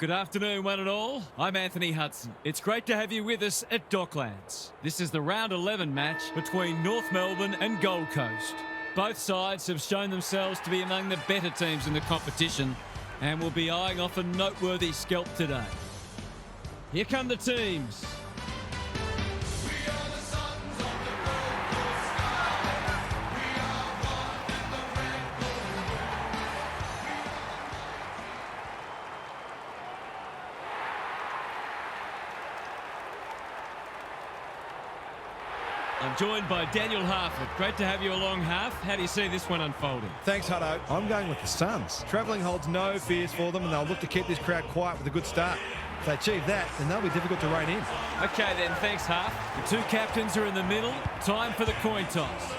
Good afternoon, one and all. I'm Anthony Hudson. It's great to have you with us at Docklands. This is the round 11 match between North Melbourne and Gold Coast. Both sides have shown themselves to be among the better teams in the competition and will be eyeing off a noteworthy scalp today. Here come the teams. I'm joined by Daniel Harford. Great to have you along, Harf. How do you see this one unfolding? Thanks, Hutto. I'm going with the Suns. Travelling holds no fears for them, and they'll look to keep this crowd quiet with a good start. If they achieve that, then they'll be difficult to rein in. Okay then, thanks, Harf. The two captains are in the middle. Time for the coin toss.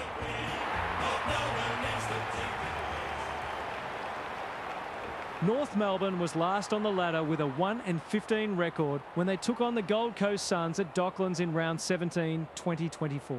North Melbourne was last on the ladder with a 1-15 record when they took on the Gold Coast Suns at Docklands in round 17, 2024.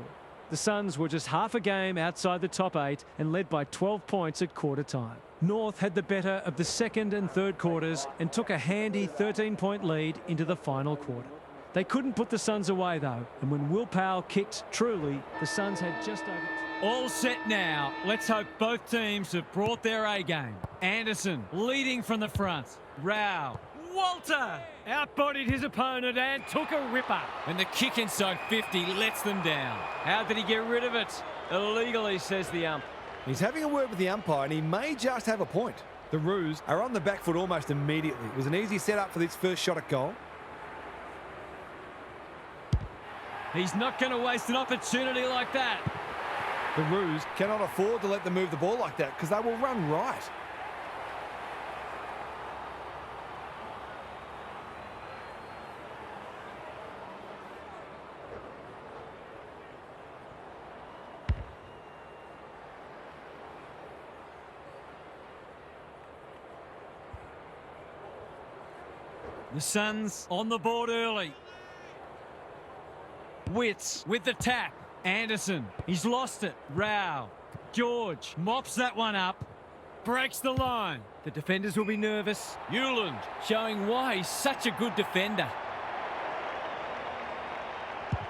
The Suns were just half a game outside the top 8 and led by 12 points at quarter time. North had the better of the second and third quarters and took a handy 13-point lead into the final quarter. They couldn't put the Suns away though, and when Will Powell kicked truly, the Suns had just over... All set now. Let's hope both teams have brought their A-game. Anderson leading from the front. Rao. Walter outbodied his opponent and took a ripper. And the kick inside 50 lets them down. How did he get rid of it? Illegally, says the ump. He's having a word with the umpire, and he may just have a point. The Roos are on the back foot almost immediately. It was an easy setup for this first shot at goal. He's not going to waste an opportunity like that. The Roos cannot afford to let them move the ball like that because they will run right. The Suns on the board early. Witts with the tap. Anderson, he's lost it. Rao. George mops that one up. Breaks the line. The defenders will be nervous. Hewland showing why he's such a good defender.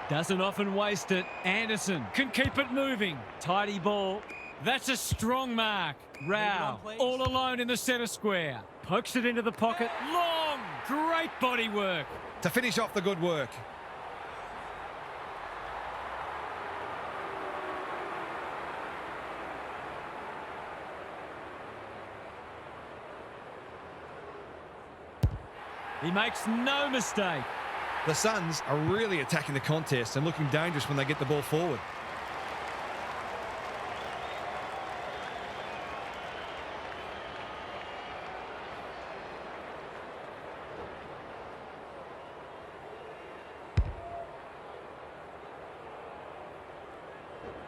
Doesn't often waste it. Anderson can keep it moving. Tidy ball. That's a strong mark. Rao all alone in the centre square. Pokes it into the pocket. Long. Great body work. To finish off the good work. He makes no mistake. The Suns are really attacking the contest and looking dangerous when they get the ball forward.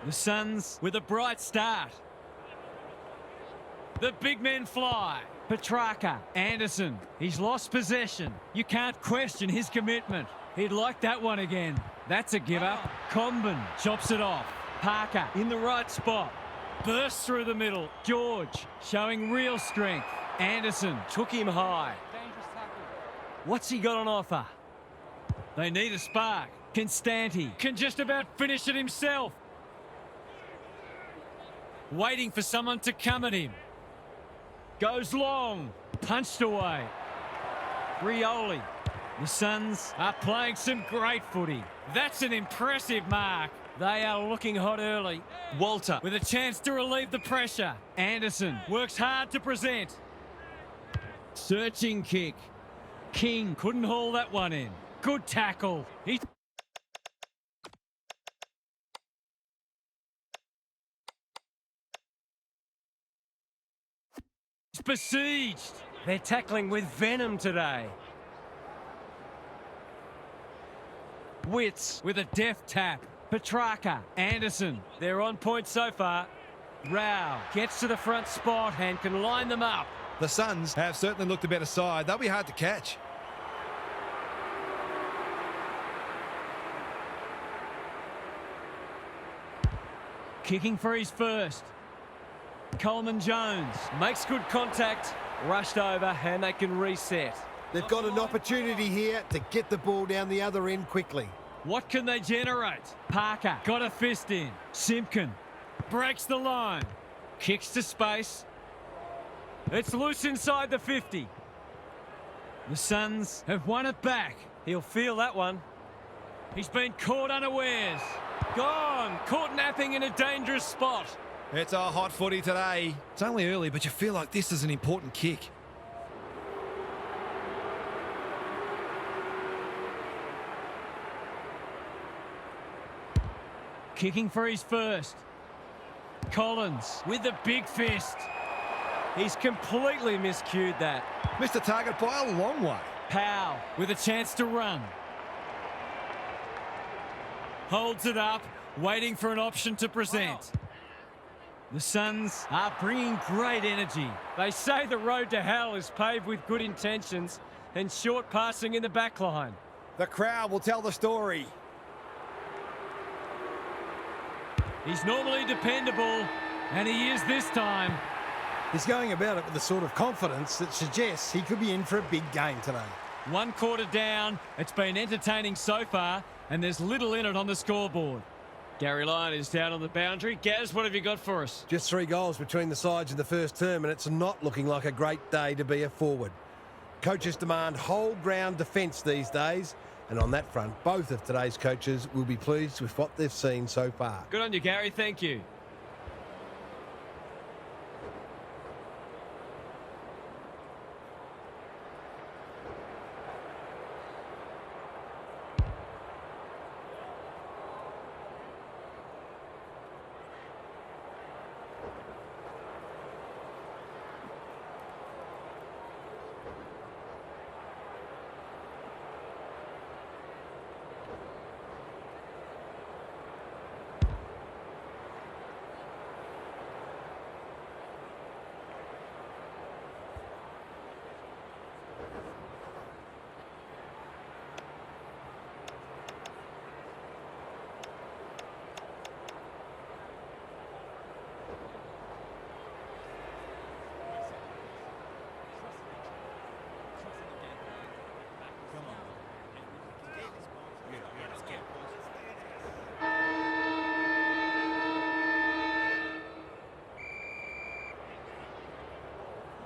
The Suns with a bright start. The big men fly. Petrarca, Anderson, he's lost possession. You can't question his commitment. He'd like that one again. That's a give up. Comben chops it off. Parker in the right spot. Bursts through the middle. George showing real strength. Anderson took him high. What's he got on offer? They need a spark. Constanti can just about finish it himself. Waiting for someone to come at him. Goes long, punched away. Rioli. The Suns are playing some great footy. That's an impressive mark. They are looking hot early. Walter with a chance to relieve the pressure. Anderson works hard to present. Searching kick. King couldn't haul that one in. Good tackle. He's besieged. They're tackling with venom today. Witts with a deft tap. Petrarca, Anderson. They're on point so far. Rao gets to the front spot and can line them up. The Suns have certainly looked a better side. They'll be hard to catch. Kicking for his first. Coleman Jones makes good contact. Rushed over and they can reset. They've got an opportunity here to get the ball down the other end quickly. What can they generate? Parker got a fist in. Simpkin breaks the line. Kicks to space. It's loose inside the 50. The Suns have won it back. He'll feel that one. He's been caught unawares. Gone. Caught napping in a dangerous spot. It's a hot footy today. It's only early, but you feel like this is an important kick. Kicking for his first. Collins with the big fist. He's completely miscued that. Missed the target by a long way. Powell with a chance to run. Holds it up, waiting for an option to present. The Suns are bringing great energy. They say the road to hell is paved with good intentions and short passing in the back line. The crowd will tell the story. He's normally dependable, and he is this time. He's going about it with the sort of confidence that suggests he could be in for a big game today. 1 quarter down. It's been entertaining so far, and there's little in it on the scoreboard. Gary Lyon is down on the boundary. Gaz, what have you got for us? Just 3 goals between the sides in the first term, and it's not looking like a great day to be a forward. Coaches demand whole ground defence these days, and on that front, both of today's coaches will be pleased with what they've seen so far. Good on you, Gary. Thank you.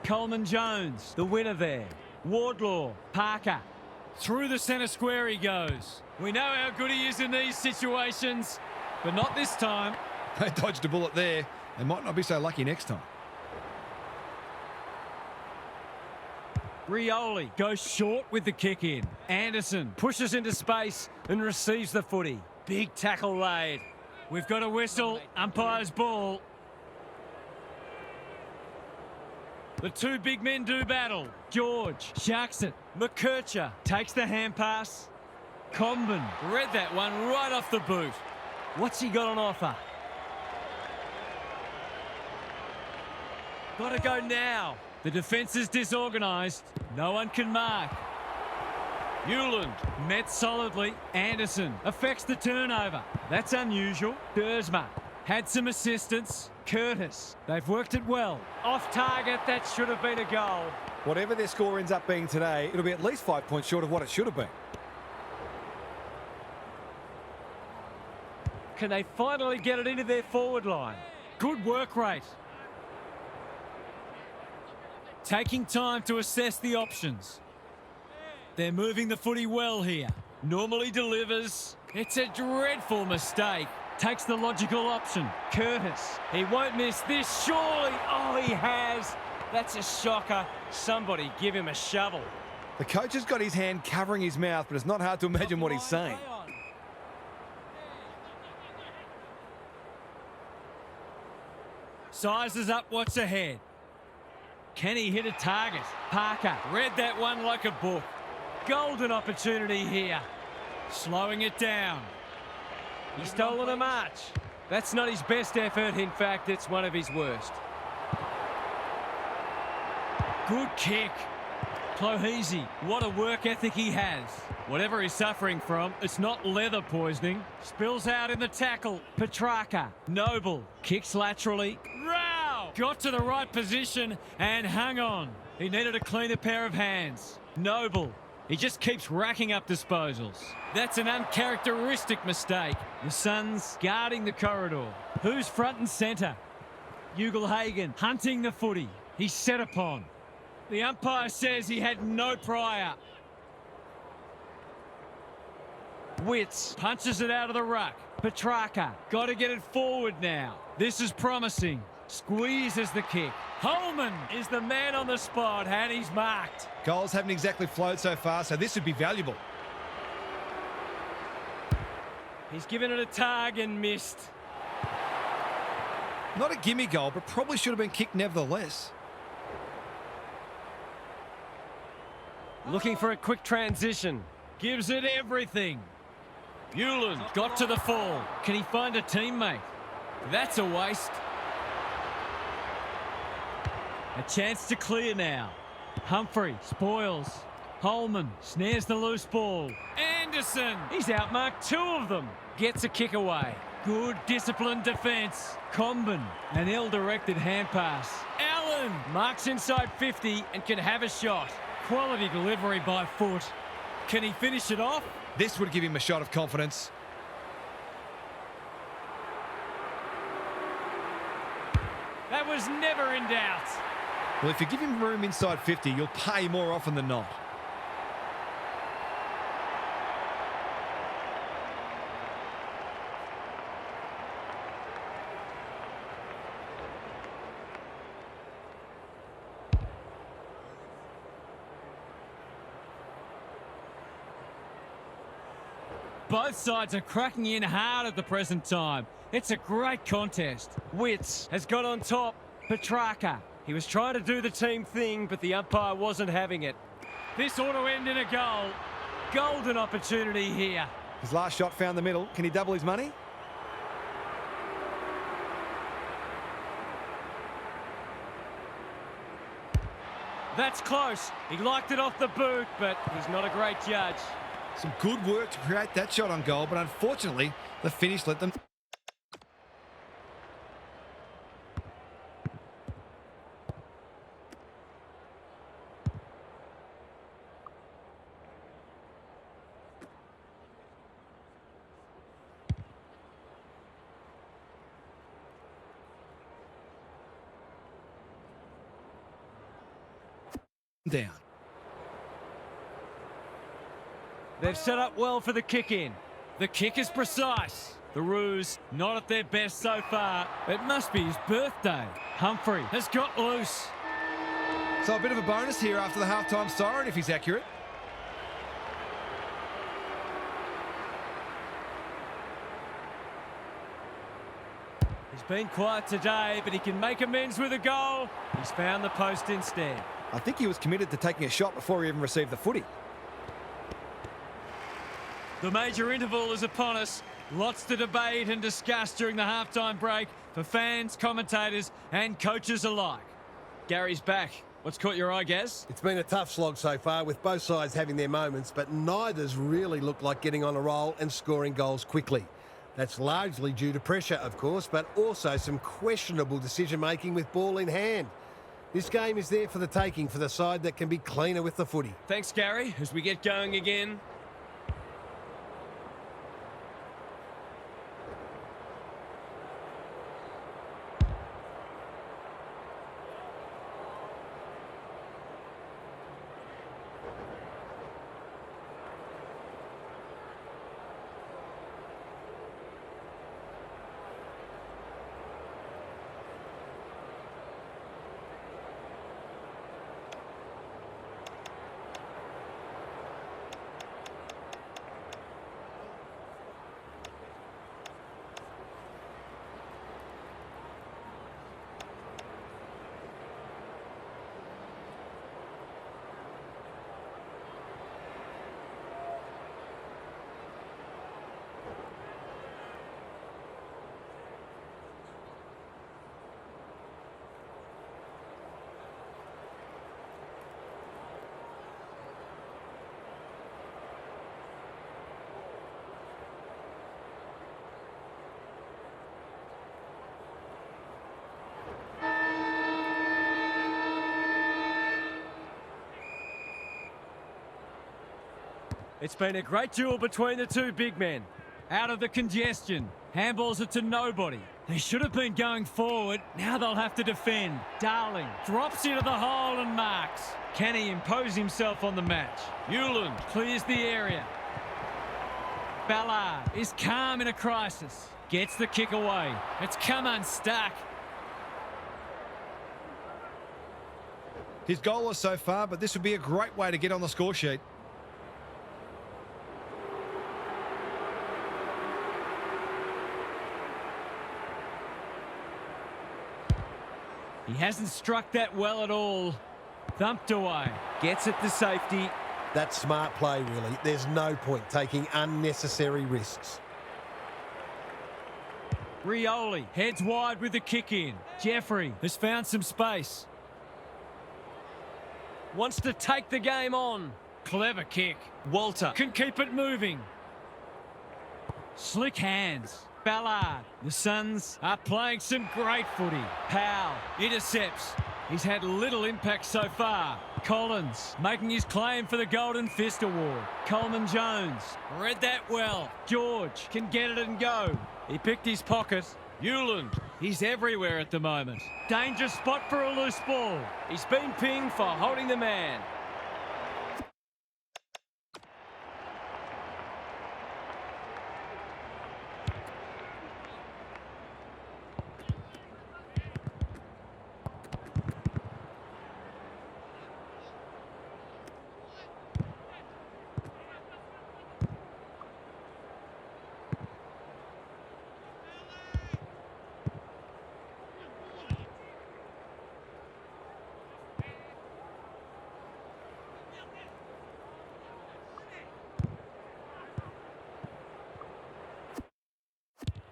Coleman Jones, the winner there. Wardlaw, Parker. Through the centre square he goes. We know how good he is in these situations, but not this time. They dodged a bullet there. They might not be so lucky next time. Rioli goes short with the kick in. Anderson pushes into space and receives the footy. Big tackle laid. We've got a whistle. Umpire's ball. The 2 big men do battle. George sharks it. McKercher takes the hand pass. Comben read that one right off the boot. What's he got on offer? Got to go now. The defence is disorganised. No one can mark. Newland met solidly. Anderson affects the turnover. That's unusual. Dersma had some assistance. Curtis, they've worked it well. Off target, that should have been a goal. Whatever their score ends up being today, it'll be at least 5 points short of what it should have been. Can they finally get it into their forward line? Good work rate. Taking time to assess the options. They're moving the footy well here. Normally delivers. It's a dreadful mistake. Takes the logical option. Curtis. He won't miss this, surely. Oh, he has. That's a shocker. Somebody give him a shovel. The coach has got his hand covering his mouth, but it's not hard to imagine what he's saying. Sizes up what's ahead. Can he hit a target? Parker read that one like a book. Golden opportunity here. Slowing it down. He's stolen a march. That's not his best effort. In fact, it's one of his worst. Good kick. Clohesi, what a work ethic he has. Whatever he's suffering from, it's not leather poisoning. Spills out in the tackle. Petrarca, Noble, kicks laterally. Rao! Got to the right position and hung on. He needed a cleaner pair of hands. Noble. He just keeps racking up disposals. That's an uncharacteristic mistake. The Suns guarding the corridor. Who's front and centre? Ugelhagen hunting the footy. He's set upon. The umpire says he had no prior. Witts punches it out of the ruck. Petrarca got to get it forward now. This is promising. Squeezes the kick. Holman is the man on the spot and he's marked. Goals haven't exactly flowed so far, so this would be valuable. He's given it a tug and missed. Not a gimme goal, but probably should have been kicked nevertheless. Looking for a quick transition. Gives it everything. Hewlin got to the fall. Can he find a teammate? That's a waste. A chance to clear now. Humphrey spoils. Holman snares the loose ball. Anderson, he's outmarked two of them. Gets a kick away. Good disciplined defence. Comben, an ill-directed hand pass. Allen marks inside 50 and can have a shot. Quality delivery by foot. Can he finish it off? This would give him a shot of confidence. That was never in doubt. Well, if you give him room inside 50, you'll pay more often than not. Both sides are cracking in hard at the present time. It's a great contest. Witts has got on top. Petrarca. He was trying to do the team thing, but the umpire wasn't having it. This ought to end in a goal. Golden opportunity here. His last shot found the middle. Can he double his money? That's close. He liked it off the boot, but he's not a great judge. Some good work to create that shot on goal, but unfortunately, the finish let them... down. They've set up well for the kick-in. The kick is precise. The Roos not at their best so far. It must be his birthday. Humphrey has got loose. So a bit of a bonus here after the halftime siren if he's accurate. He's been quiet today, but he can make amends with a goal. He's found the post instead. I think he was committed to taking a shot before he even received the footy. The major interval is upon us. Lots to debate and discuss during the halftime break for fans, commentators and coaches alike. Gary's back. What's caught your eye, Gaz? It's been a tough slog so far, with both sides having their moments, but neither's really looked like getting on a roll and scoring goals quickly. That's largely due to pressure, of course, but also some questionable decision-making with ball in hand. This game is there for the taking for the side that can be cleaner with the footy. Thanks, Gary. As we get going again, It's been a great duel between the two big men. Out of the congestion. Handballs it to nobody. They should have been going forward. Now they'll have to defend. Darling drops into the hole and marks. Can he impose himself on the match? Hewland clears the area. Ballard is calm in a crisis. Gets the kick away. It's come unstuck. His goalless so far, but this would be a great way to get on the score sheet. He hasn't struck that well at all. Thumped away. Gets it to safety. That's smart play, really. There's no point taking unnecessary risks. Rioli heads wide with the kick in. Jeffrey has found some space. Wants to take the game on. Clever kick. Walter can keep it moving. Slick hands. Ballard. The Suns are playing some great footy. Powell intercepts. He's had little impact so far. Collins making his claim for the Golden Fist Award. Coleman Jones read that well. George can get it and go. He picked his pocket. Hewland, he's everywhere at the moment. Danger spot for a loose ball. He's been pinged for holding the man.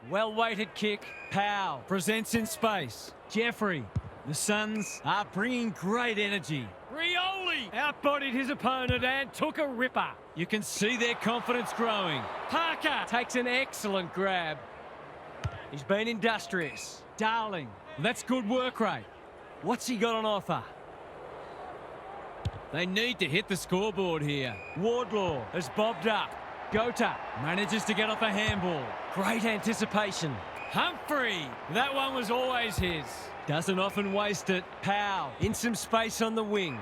Well-weighted kick. Powell presents in space. Jeffrey. The Suns are bringing great energy. Rioli outbodied his opponent and took a ripper. You can see their confidence growing. Parker takes an excellent grab. He's been industrious. Darling. That's good work rate. What's he got on offer? They need to hit the scoreboard here. Wardlaw has bobbed up. Gota manages to get off a handball. Great anticipation. Humphrey, that one was always his. Doesn't often waste it. Powell in some space on the wing.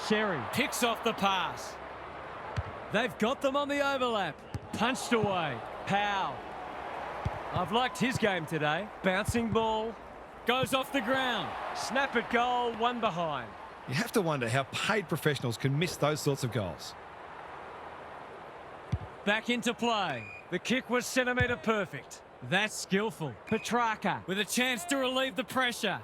Sherry picks off the pass. They've got them on the overlap. Punched away. Powell. I've liked his game today. Bouncing ball. Goes off the ground. Snap at goal, one behind. You have to wonder how paid professionals can miss those sorts of goals. Back into play. The kick was centimetre perfect. That's skillful. Petrarca with a chance to relieve the pressure.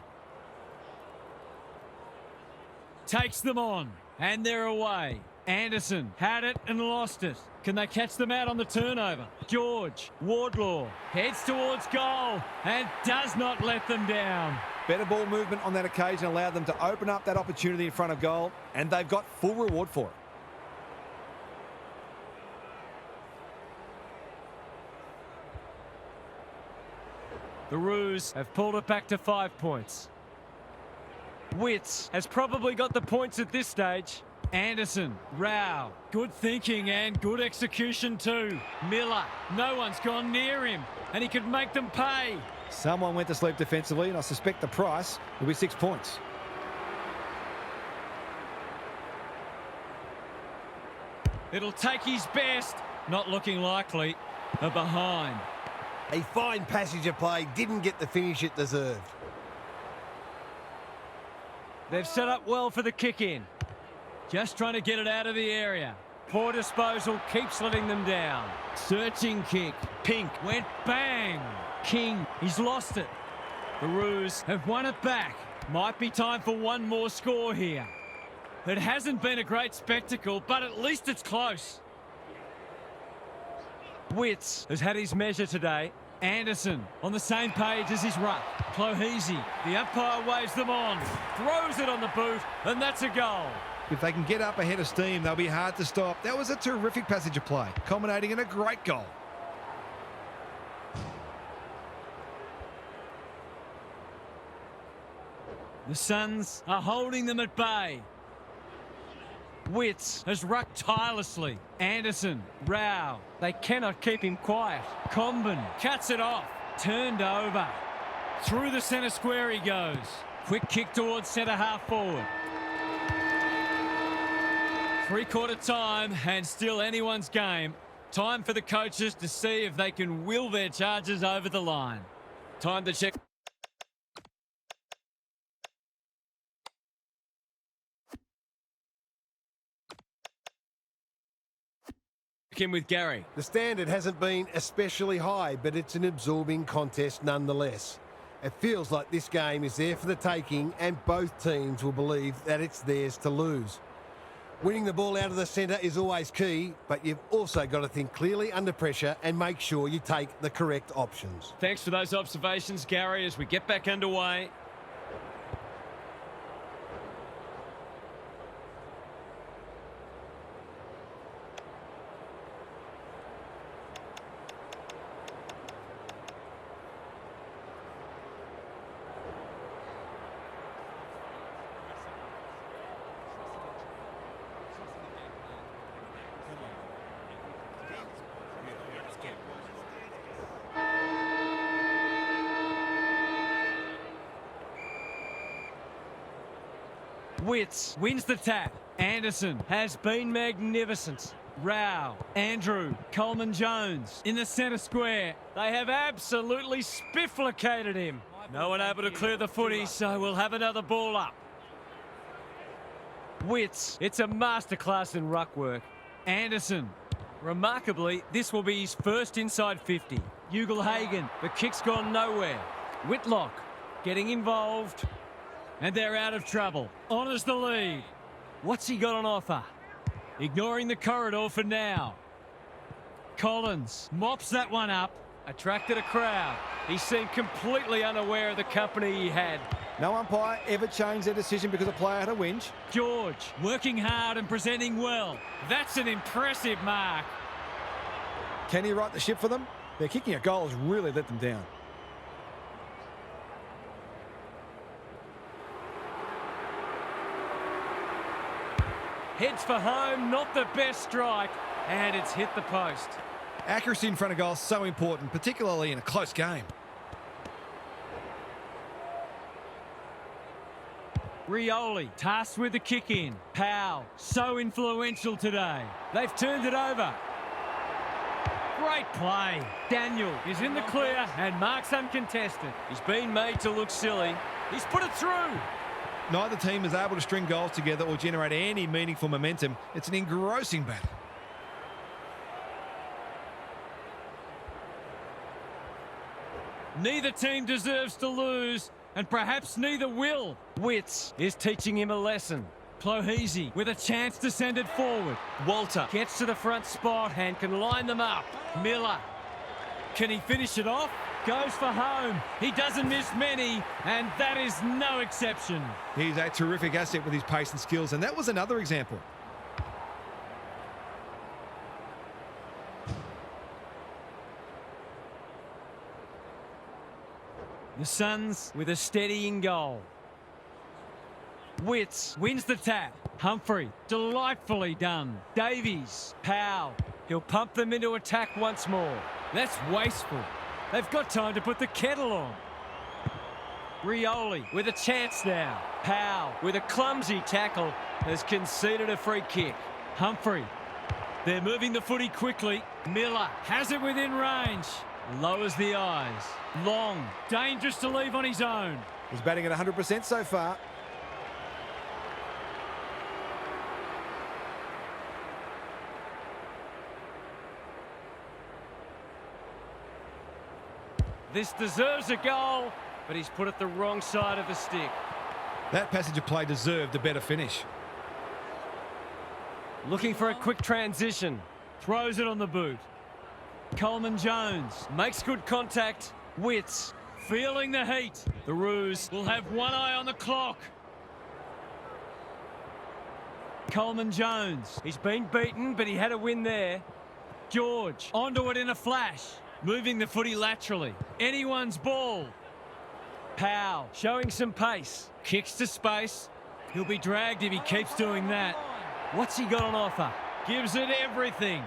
Takes them on. And they're away. Anderson had it and lost it. Can they catch them out on the turnover? George. Wardlaw heads towards goal and does not let them down. Better ball movement on that occasion allowed them to open up that opportunity in front of goal, and they've got full reward for it. The Roos have pulled it back to 5 points. Witts has probably got the points at this stage. Anderson, Rao, good thinking and good execution too. Miller, no one's gone near him and he could make them pay. Someone went to sleep defensively, and I suspect the price will be 6 points. It'll take his best. Not looking likely. A behind. A fine passage of play, didn't get the finish it deserved. They've set up well for the kick in. Just trying to get it out of the area. Poor disposal keeps letting them down. Searching kick. Pink went bang. King, he's lost it. The Roos have won it back. Might be time for one more score here. It hasn't been a great spectacle, but at least it's close. Witts has had his measure today. Anderson on the same page as his ruck. Clohese, the umpire waves them on. Throws it on the boot, and that's a goal. If they can get up ahead of steam, they'll be hard to stop. That was a terrific passage of play, culminating in a great goal. The Suns are holding them at bay. Witts has rucked tirelessly. Anderson, Rao. They cannot keep him quiet. Comben cuts it off. Turned over. Through the centre square he goes. Quick kick towards centre half forward. Three-quarter time and still anyone's game. Time for the coaches to see if they can will their charges over the line. Time to check. In with Gary. The standard hasn't been especially high, but it's an absorbing contest nonetheless. It feels like this game is there for the taking, and both teams will believe that it's theirs to lose. Winning the ball out of the centre is always key, but you've also got to think clearly under pressure and make sure you take the correct options. Thanks for those observations, Gary, as we get back underway. Witts wins the tap. Anderson has been magnificent. Rao, Andrew, Coleman Jones in the centre square. They have absolutely spifflicated him. No one able to clear the footy, so we'll have another ball up. Witts, it's a masterclass in ruck work. Anderson, remarkably, this will be his first inside 50. Ugelhagen, the kick's gone nowhere. Whitlock getting involved. And they're out of trouble. Honours the lead. What's he got on offer? Ignoring the corridor for now. Collins mops that one up. Attracted a crowd. He seemed completely unaware of the company he had. No umpire ever changed their decision because a player had a whinge. George working hard and presenting well. That's an impressive mark. Can he right the ship for them? Their kicking a goal has really let them down. Heads for home, not the best strike, and it's hit the post. Accuracy in front of goal is so important, particularly in a close game. Rioli tasked with the kick in. Powell, so influential today. They've turned it over. Great play. Daniel is in the clear and marks uncontested. He's been made to look silly. He's put it through. Neither team is able to string goals together or generate any meaningful momentum. It's an engrossing battle. Neither team deserves to lose, and perhaps neither will. Witts is teaching him a lesson. Clohese with a chance to send it forward. Walter gets to the front spot and can line them up. Miller, can he finish it off? Goes for home. He doesn't miss many, and that is no exception. He's a terrific asset with his pace and skills, and that was another example. The Suns with a steadying goal. Witts wins the tap. Humphrey, delightfully done. Davies, Powell. He'll pump them into attack once more. That's wasteful. They've got time to put the kettle on. Rioli with a chance now. Powell with a clumsy tackle has conceded a free kick. Humphrey, they're moving the footy quickly. Miller has it within range. Lowers the eyes. Long, dangerous to leave on his own. He's batting at 100% so far. This deserves a goal, but he's put it the wrong side of the stick. That passage of play deserved a better finish. Looking for a quick transition. Throws it on the boot. Coleman Jones makes good contact. Witts feeling the heat. The Roos will have one eye on the clock. Coleman Jones. He's been beaten, but he had a win there. George onto it in a flash. Moving the footy laterally. Anyone's ball. Powell showing some pace. Kicks to space. He'll be dragged if he keeps doing that. What's he got on offer? Gives it everything.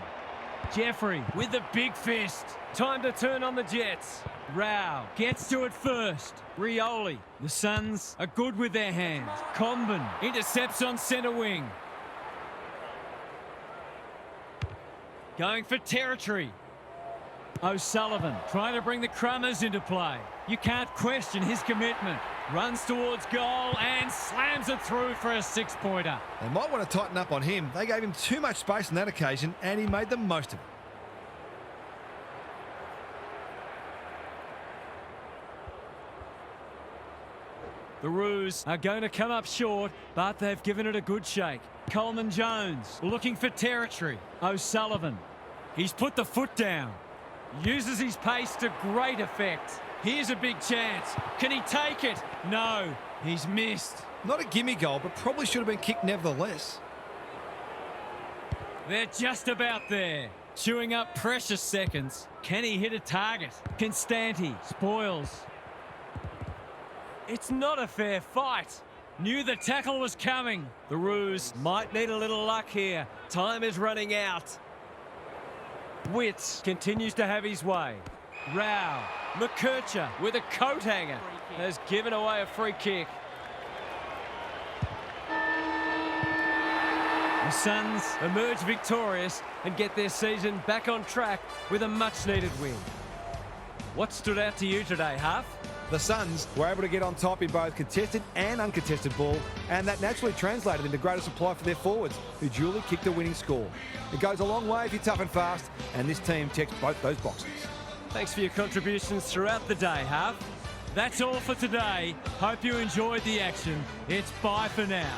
Jeffrey with the big fist. Time to turn on the Jets. Rao gets to it first. Rioli. The Suns are good with their hands. Comben intercepts on centre wing. Going for territory. O'Sullivan trying to bring the Crummers into play. You can't question his commitment. Runs towards goal and slams it through for a 6-pointer. They might want to tighten up on him. They gave him too much space on that occasion, and he made the most of it. The Roos are going to come up short, but they've given it a good shake. Coleman Jones looking for territory. O'Sullivan. He's put the foot down. Uses his pace to great effect. Here's a big chance. Can he take it? No, he's missed. Not a gimme goal, but probably should have been kicked nevertheless. They're just about there. Chewing up precious seconds. Can he hit a target? Constanti spoils. It's not a fair fight. Knew the tackle was coming. The Roos might need a little luck here. Time is running out. Witts continues to have his way. Rao, McKercher with a coat hanger has given away a free kick. The Suns emerge victorious and get their season back on track with a much-needed win. What stood out to you today, Huff? The Suns were able to get on top in both contested and uncontested ball, and that naturally translated into greater supply for their forwards, who duly kicked the winning score. It goes a long way if you're tough and fast, and this team checks both those boxes. Thanks for your contributions throughout the day, Huff. That's all for today. Hope you enjoyed the action. It's bye for now.